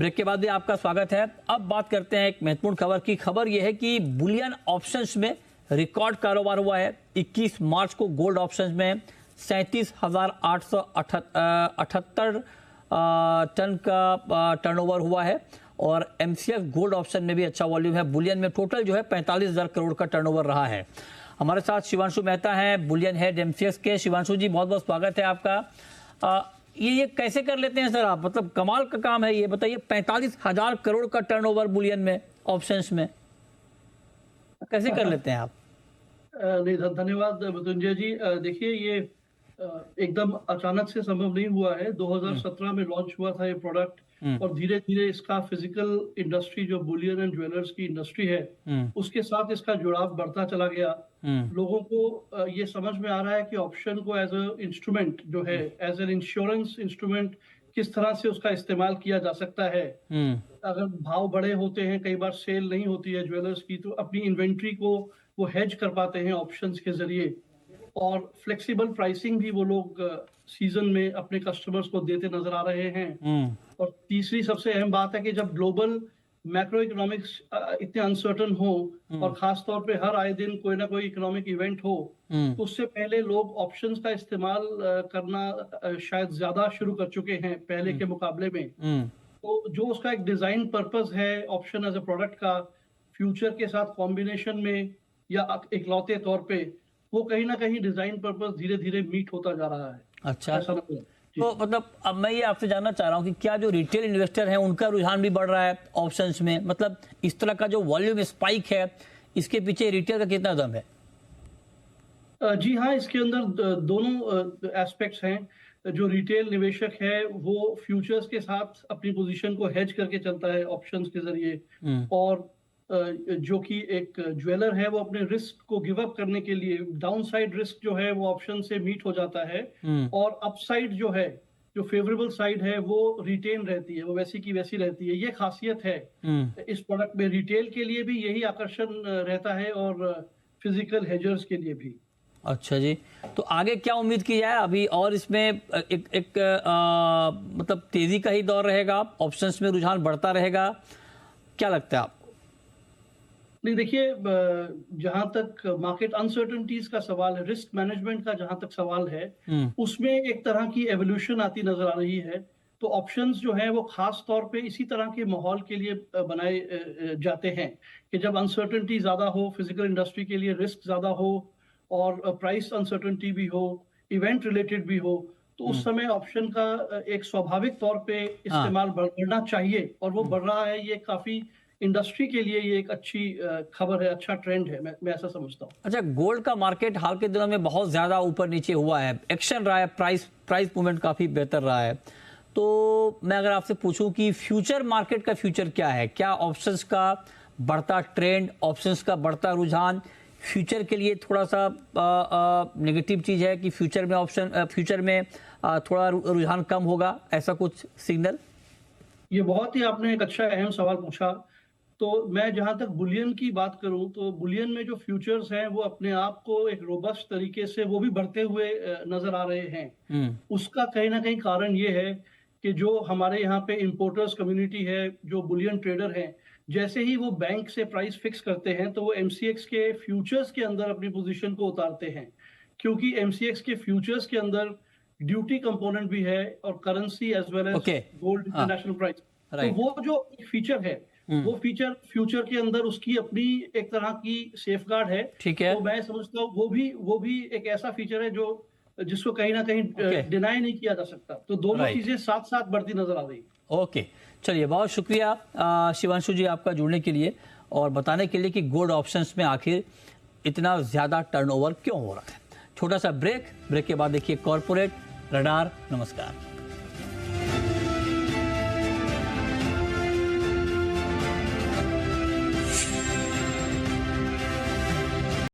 Break के बाद भी आपका स्वागत है। अब बात करते हैं एक महत्वपूर्ण खबर की। खबर यह है कि बुलियन ऑप्शंस में रिकॉर्ड कारोबार हुआ है। 21 मार्च को गोल्ड ऑप्शंस में 37,878 टन का टर्नओवर हुआ है और एमसीएक्स गोल्ड ऑप्शन में भी अच्छा वॉल्यूम है। बुलियन में टोटल जो है 45,000 करोड़ का टर्नओवर रहा है। हमारे साथ शिवांशु मेहता हैं, बुलियन हेड एमसीएक्स के। शिवांशु जी, बहुत बहुत स्वागत है आपका। ये कैसे कर लेते हैं सर आप? मतलब कमाल का काम है ये। बताइए, 45,000 करोड़ का टर्नओवर बुलियन में ऑप्शंस में कैसे कर लेते हैं आप? नहीं, धन्यवाद मृत्युंजय जी। देखिए, ये एकदम अचानक से संभव नहीं हुआ है। 2017 में लॉन्च हुआ था ये प्रोडक्ट और धीरे धीरे इसका फिजिकल इंडस्ट्री जो बुलियन एंड ज्वेलर्स की इंडस्ट्री है उसके साथ इसका जुड़ाव बढ़ता चला गया। लोगों को ये समझ में आ रहा है कि ऑप्शन को एज अ इंस्ट्रूमेंट जो है, एज एन इंश्योरेंस इंस्ट्रूमेंट, किस तरह से उसका इस्तेमाल किया जा सकता है। अगर भाव बड़े होते हैं, कई बार सेल नहीं होती है ज्वेलर्स की, तो अपनी इन्वेंट्री को वो हेज कर पाते हैं ऑप्शंस के जरिए। और फ्लेक्सिबल प्राइसिंग भी वो लोग सीजन में अपने कस्टमर्स को देते नजर आ रहे हैं। और तीसरी सबसे अहम बात है कि जब ग्लोबल मैक्रो इकोनॉमिक्स इतने अनसर्टन हो और खास तौर पे हर आए दिन कोई ना कोई इकोनॉमिक इवेंट हो, तो उससे पहले लोग ऑप्शंस का इस्तेमाल करना शायद ज्यादा शुरू कर चुके हैं पहले के मुकाबले में। तो जो उसका एक डिजाइन पर्पस है ऑप्शन एज अ प्रोडक्ट का, फ्यूचर के साथ कॉम्बिनेशन में या इकलौते तौर पे, वो कहीं ना कहीं डिजाइन पर्पस धीरे धीरे मीट होता जा रहा है। अच्छा, ऐसा लगता है। तो मतलब अब मैं ये आपसे जानना चाह रहा हूँ कि क्या जो रिटेल इन्वेस्टर हैं उनका रुझान भी बढ़ रहा है ऑप्शंस में? मतलब इस तरह का जो वॉल्यूम स्पाइक है, इसके पीछे रिटेल का कितना दम है? जी हाँ, इसके अंदर दोनों एस्पेक्ट्स हैं। जो रिटेल निवेशक है वो फ्यूचर्स के साथ अपनी पोजीशन को हेज करके चलता है ऑप्शंस के जरिए, और जो कि एक ज्वेलर है वो अपने रिस्क को गिव अप करने के लिए डाउनसाइड रिस्क जो है वो ऑप्शन से मीट हो जाता है, और अपसाइड जो है, जो फेवरेबल साइड है, वो रिटेन रहती है, वो वैसी की वैसी रहती है। ये खासियत है इस प्रोडक्ट में। रिटेल के लिए भी यही आकर्षण रहता है और फिजिकल हेजर्स के लिए भी। अच्छा जी, तो आगे क्या उम्मीद की जाए अभी? और इसमें मतलब तेजी का ही दौर रहेगा, ऑप्शंस में रुझान बढ़ता रहेगा, क्या लगता है आपको? नहीं, देखिए, जहां तक मार्केट अनसर्टेनिटीज का सवाल है, रिस्क मैनेजमेंट का जहां तक सवाल है, उसमें एक तरह की एवोल्यूशन आती नजर आ रही है। तो ऑप्शंस जो है वो खास तौर पे इसी तरह के माहौल के लिए बनाए जाते हैं कि जब अनसर्टेनिटी ज्यादा हो, फिजिकल इंडस्ट्री के लिए रिस्क ज्यादा हो और प्राइस अनसर्टेनिटी भी हो, इवेंट रिलेटेड भी हो, तो उस समय ऑप्शन का एक स्वाभाविक तौर पे इस्तेमाल बढ़ना चाहिए, और वो बढ़ रहा है। ये काफी इंडस्ट्री के लिए ये एक अच्छी खबर है, अच्छा ट्रेंड है, मैं ऐसा समझता हूँ। अच्छा, गोल्ड का मार्केट हाल के दिनों में बहुत ज्यादा ऊपर नीचे हुआ है, एक्शन रहा है, प्राइस मूवमेंट काफी बेहतर रहा है। तो मैं अगर आपसे पूछूं कि फ्यूचर मार्केट का फ्यूचर क्या है? क्या ऑप्शंस का बढ़ता ट्रेंड, ऑप्शंस का बढ़ता रुझान फ्यूचर के लिए थोड़ा सा नेगेटिव चीज है कि फ्यूचर में थोड़ा रुझान कम होगा, ऐसा कुछ सिग्नल? ये बहुत ही आपने एक अच्छा अहम सवाल पूछा। तो मैं जहां तक बुलियन की बात करूं, तो बुलियन में जो फ्यूचर्स हैं वो अपने आप को एक रोबस्ट तरीके से वो भी बढ़ते हुए नजर आ रहे हैं। उसका कहीं ना कहीं कारण ये है कि जो हमारे यहाँ पे इंपोर्टर्स कम्युनिटी है, जो बुलियन ट्रेडर हैं, जैसे ही वो बैंक से प्राइस फिक्स करते हैं तो वो एमसीएक्स के फ्यूचर्स के अंदर अपनी पोजीशन को उतारते हैं, क्योंकि एमसीएक्स के फ्यूचर्स के अंदर ड्यूटी कंपोनेंट भी है और currency as well as gold international price. तो वो जो फीचर है, वो फीचर फ्यूचर के अंदर उसकी अपनी एक तरह की सेफगार्ड है। ठीक है, तो मैं समझता हूँ वो भी एक ऐसा फीचर है जो जिसको कहीं ना कहीं डिनाई नहीं किया जा सकता। तो दोनों चीजें साथ साथ बढ़ती नजर आ रही है। ओके, चलिए, बहुत शुक्रिया शिवांशु जी आपका जुड़ने के लिए और बताने के लिए कि गोल्ड ऑप्शंस में आखिर इतना ज्यादा टर्नओवर क्यों हो रहा है। छोटा सा ब्रेक के बाद देखिए कॉर्पोरेट रडार। नमस्कार।